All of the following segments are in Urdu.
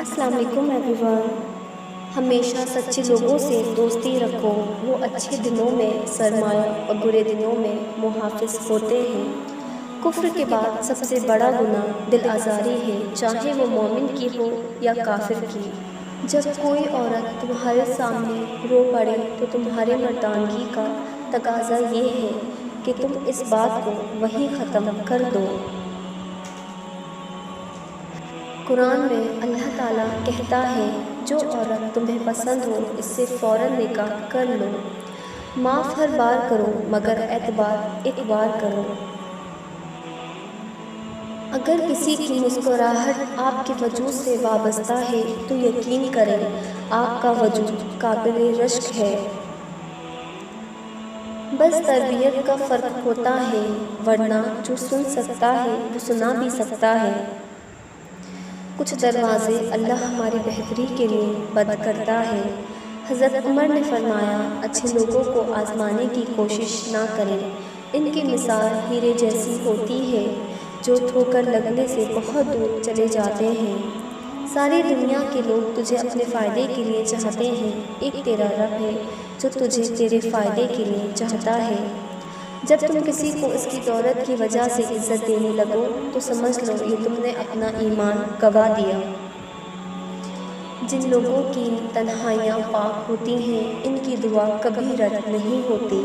السلام علیکم ایوری ون۔ ہمیشہ سچے لوگوں سے دوستی رکھو، وہ اچھے دنوں میں سرمایہ اور برے دنوں میں محافظ ہوتے ہیں۔ کفر کے بعد سب سے بڑا گناہ دل آزاری ہے، چاہے وہ مومن کی ہو یا کافر کی۔ جب کوئی عورت تمہارے سامنے رو پڑے تو تمہارے مردانگی کا تقاضا یہ ہے کہ تم اس بات کو وہیں ختم کر دو۔ قرآن میں اللہ تعالیٰ کہتا ہے، جو عورت تمہیں پسند ہو اس سے فوراً نکاح کر لو، معاف ہر بار کرو مگر اعتبار ایک بار کرو۔ اگر کسی کی مسکراہٹ آپ کے وجود سے وابستہ ہے تو یقین کریں آپ کا وجود قابل رشک ہے۔ بس تربیت کا فرق ہوتا ہے، ورنہ جو سن سکتا ہے وہ سنا بھی سکتا ہے۔ کچھ دروازے اللہ ہماری بہتری کے لیے بند کرتا ہے۔ حضرت عمر نے فرمایا، اچھے لوگوں کو آزمانے کی کوشش نہ کریں، ان کی مثال ہیرے جیسی ہوتی ہے جو ٹھوکر لگنے سے بہت دور چلے جاتے ہیں۔ ساری دنیا کے لوگ تجھے اپنے فائدے کے لیے چاہتے ہیں، ایک تیرا رب ہے جو تجھے تیرے فائدے کے لیے چاہتا ہے۔ جب تم کسی کو اس کی دولت کی وجہ سے عزت دینے لگو تو سمجھ لو یہ تم نے اپنا ایمان گنوا دیا۔ جن لوگوں کی تنہائیاں پاک ہوتی ہیں ان کی دعا کبھی رد نہیں ہوتی۔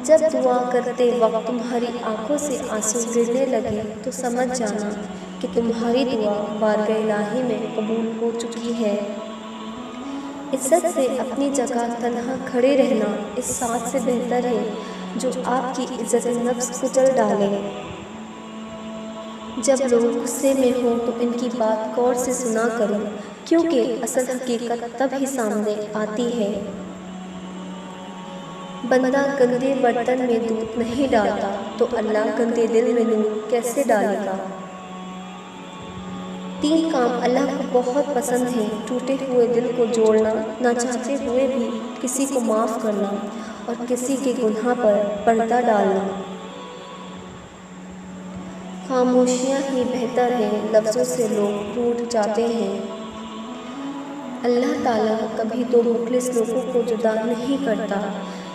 جب دعا کرتے وقت تمہاری آنکھوں سے آنسو گرنے لگے تو سمجھ جانا کہ تمہاری دعا بارگاہ الہی میں قبول ہو چکی ہے۔ عزت سے اپنی جگہ تنہا کھڑے رہنا اس ساتھ سے بہتر ہے جو آپ کی عزت نفس کچل ڈالے۔ جب لوگ غصے میں ہوں تو ان کی بات غور سے سنا کرو، کیونکہ اصل حقیقت تب ہی سامنے آتی ہے۔ بندہ گندے برتن میں دودھ نہیں ڈالتا تو اللہ گندے دل میں نور کیسے ڈالے گا؟ 3 کام اللہ کو بہت پسند ہیں، ٹوٹے ہوئے دل کو جوڑنا، نہ چاہتے ہوئے بھی کسی کو معاف کرنا اور کسی کے گناہ پر پردہ ڈالنا۔ خاموشیاں ہی بہتر ہیں، لفظوں سے لوگ روٹھ جاتے ہیں۔ اللہ تعالیٰ کبھی 2 مخلص لوگوں کو جدا نہیں کرتا۔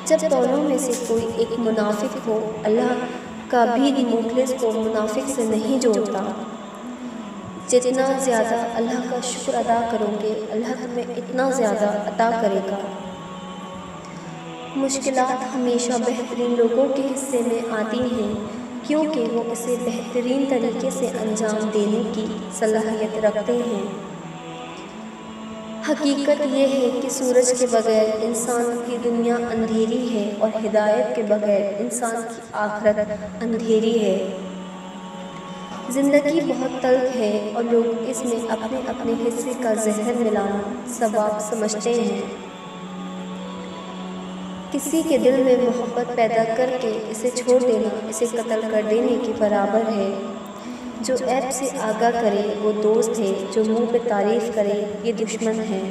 جب دونوں میں سے کوئی ایک منافق ہو، اللہ کبھی مخلص کو منافق سے نہیں جوڑتا۔ جتنا زیادہ اللہ کا شکر ادا کرو گے، اللہ تمہیں اتنا زیادہ عطا کرے گا۔ مشکلات ہمیشہ بہترین لوگوں کے حصے میں آتی ہیں، کیونکہ وہ اسے بہترین طریقے سے انجام دینے کی صلاحیت رکھتے ہیں۔ حقیقت یہ ہے کہ سورج کے بغیر انسان کی دنیا اندھیری ہے اور ہدایت کے بغیر انسان کی آخرت اندھیری ہے۔ زندگی بہت تلخ ہے اور لوگ اس میں اپنے اپنے حصے کا زہر ملانا ثواب سمجھتے ہیں۔ کسی کے دل میں محبت پیدا کر کے اسے چھوڑ دینا اسے قتل کر دینے کے برابر ہے۔ جو عیب سے آگاہ کرے وہ دوست ہے، جو منہ پہ تعریف کرے یہ دشمن ہے۔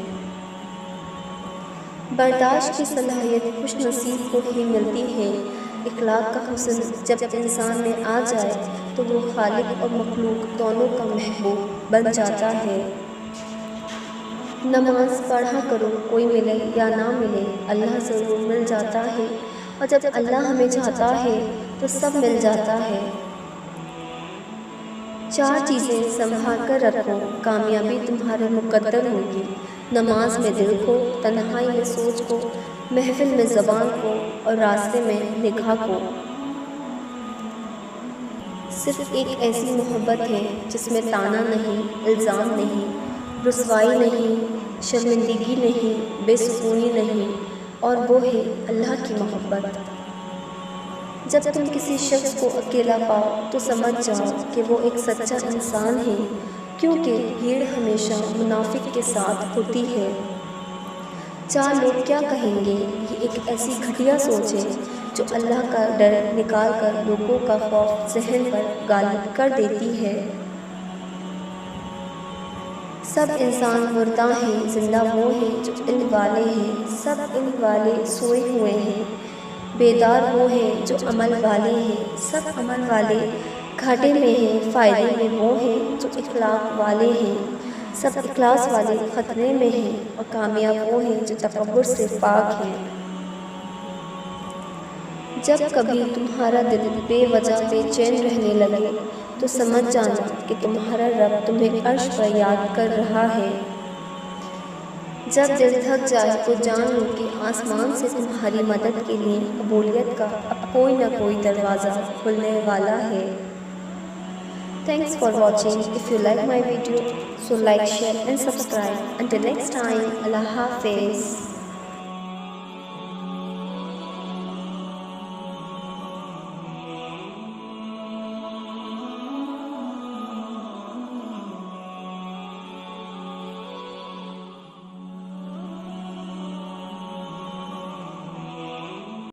برداشت کی صلاحیت خوش نصیب کو ہی ملتی ہے۔ اخلاق کا حسن جب انسان میں آ جائے تو وہ خالق اور مخلوق دونوں کا محبوب بن جاتا ہے۔ نماز پڑھا کرو، کوئی ملے یا نہ ملے اللہ ضرور مل جاتا ہے، اور جب اللہ ہمیں چاہتا ہے تو سب مل جاتا ہے۔ 4 چیزیں سنبھال کر رکھو، کامیابی تمہارے مقدر ہوگی۔ نماز میں دل کو، تنہائی میں سوچ کو، محفل میں زبان کو اور راستے میں نگاہ کو۔ صرف ایک ایسی محبت ہے جس میں طعنہ نہیں، الزام نہیں، رسوائی نہیں، شرمندگی نہیں، بے سکونی نہیں، اور وہ ہے اللہ کی محبت۔ جب تم کسی شخص کو اکیلا پاؤ تو سمجھ جاؤ کہ وہ ایک سچا انسان ہے، کیونکہ بھیڑ ہمیشہ منافق کے ساتھ ہوتی ہے۔ 4 لوگ کیا کہیں گے، یہ ایک ایسی گھٹیا سوچ ہے جو اللہ کا ڈر نکال کر لوگوں کا خوف ذہن پر غالب کر دیتی ہے۔ سب انسان مردہ ہیں، زندہ وہ ہیں جو علم والے ہیں۔ سب علم والے سوئے ہوئے ہیں، بیدار وہ ہیں جو عمل والے ہیں۔ سب عمل والے گھاٹے میں ہیں، فائدے میں وہ ہیں جو اخلاق والے ہیں۔ سب اخلاص والے خطرے میں ہیں اور کامیاب وہ ہیں جو تکبر سے پاک ہیں۔ جب کبھی تمہارا دل بے وجہ بے چین رہنے لگے تو سمجھ جانا کہ تمہارا رب تمہیں عرش پر یاد کر رہا ہے۔ جب دل تھک جائے تو جان لو کہ آسمان سے تمہاری مدد کے لیے قبولیت کا اب کوئی نہ کوئی دروازہ کھلنے والا ہے۔ Thanks for watching. If you like my video, so like, share and subscribe. Until next time, Allah Hafiz.